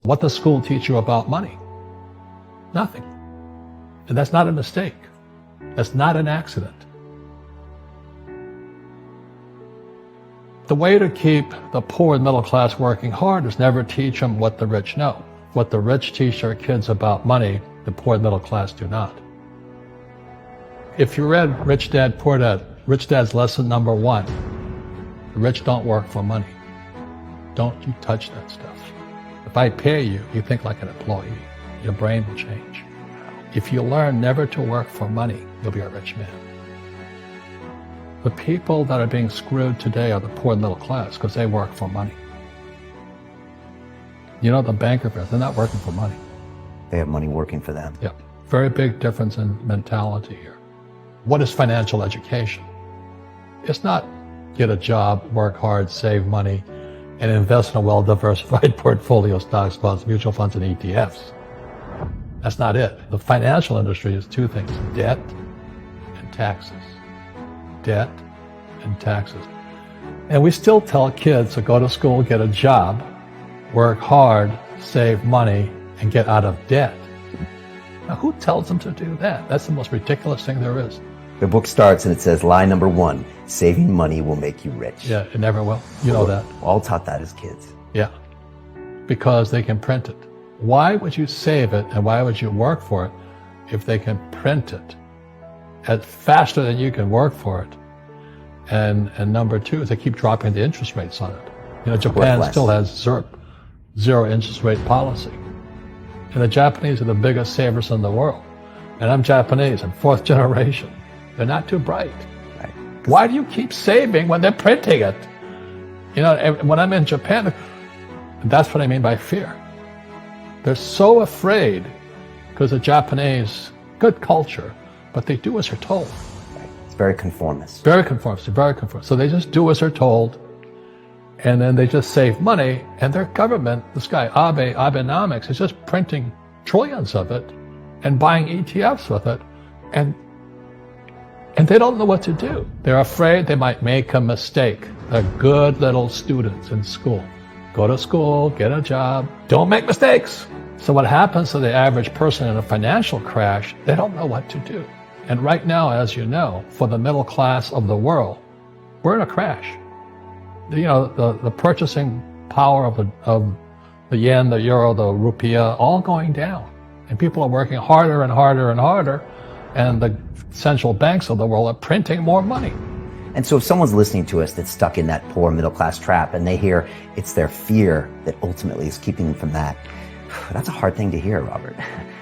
What does school teach you about money? Nothing. And that's not a mistake. That's not an accident. The way to keep the poor and middle class working hard is never teach them what the rich know. What the rich teach their kids about money, the poor and middle class do not. If you read Rich Dad, Poor Dad, Rich Dad's lesson number 1, the rich don't work for money. Don't you touch that stuff. If I pay you, you think like an employee. Your brain will change. If you learn never to work for money, you'll be a rich man. The people that are being screwed today are the poor and middle class because they work for money. You know, the banker, they're not working for money. They have money working for them. Yeah. Very big difference in mentality here. What is financial education? It's not get a job, work hard, save money, and invest in a well-diversified portfolio of stocks, bonds, mutual funds, and ETFs. That's not it. The financial industry is 2 things: debt and taxes. Debt and taxes. And we still tell kids to go to school, get a job, work hard, save money, and get out of debt. Now, who tells them to do that? That's the most ridiculous thing there is. The book starts and it says, lie number 1, saving money will make you rich. Yeah, it never will. You know that. All taught that as kids. Yeah, because they can print it. Why would you save it and why would you work for it if they can print it faster than you can work for it? And number 2 is they keep dropping the interest rates on it. You know, Japan still has zero interest rate policy. And the Japanese are the biggest savers in the world. And I'm Japanese, I'm 4th generation. They're not too bright. Right. Why do you keep saving when they're printing it? You know, when I'm in Japan, that's what I mean by fear. They're so afraid because the Japanese, good culture, but they do as they're told. Right. It's very conformist. Very conformist, very conformist. So they just do as they're told, and then they just save money, and their government, this guy Abenomics, is just printing trillions of it and buying ETFs with it, and they don't know what to do. They're afraid they might make a mistake. They're good little students in school. Go to school, get a job, don't make mistakes. So what happens to the average person in a financial crash, they don't know what to do. And right now, as you know, for the middle class of the world, we're in a crash. You know, the purchasing power of the yen, the euro, the rupiah, all going down. And people are working harder and harder and harder, and the central banks of the world are printing more money. And so if someone's listening to us that's stuck in that poor middle class trap and they hear it's their fear that ultimately is keeping them from that, that's a hard thing to hear, Robert.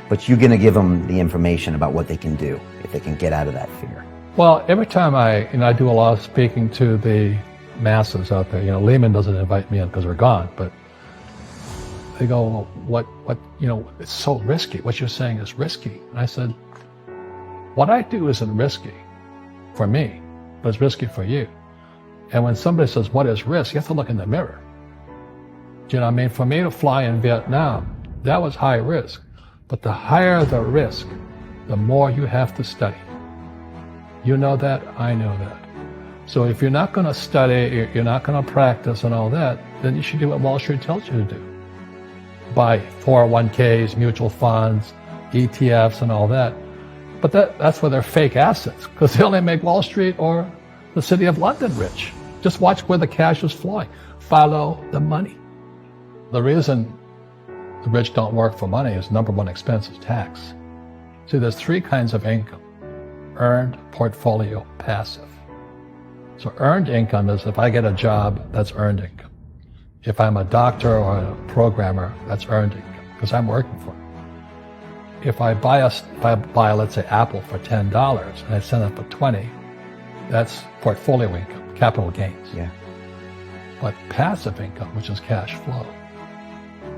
But you're going to give them the information about what they can do if they can get out of that fear. Well, every time I do a lot of speaking to the masses out there. You know, Lehman doesn't invite me in because we're gone, but they go, well, what, you know, it's so risky. What you're saying is risky. And I said, what I do isn't risky for me, but it's risky for you. And when somebody says, what is risk? You have to look in the mirror. Do you know what I mean? For me to fly in Vietnam, that was high risk. But the higher the risk, the more you have to study. You know that, I know that. So if you're not going to study, you're not going to practice and all that, then you should do what Wall Street tells you to do. Buy 401ks, mutual funds, ETFs and all that. But that's where they're fake assets, because they only make Wall Street or the City of London rich. Just watch where the cash is flowing. Follow the money. The reason the rich don't work for money is number 1 expense is tax. See, there's 3 kinds of income: earned, portfolio, passive. So earned income is if I get a job, that's earned income. If I'm a doctor or a programmer, that's earned income, because I'm working for it. If I buy, let's say, Apple for $10 and I send it for 20, that's portfolio income, capital gains. Yeah. But passive income, which is cash flow,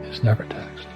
is never taxed.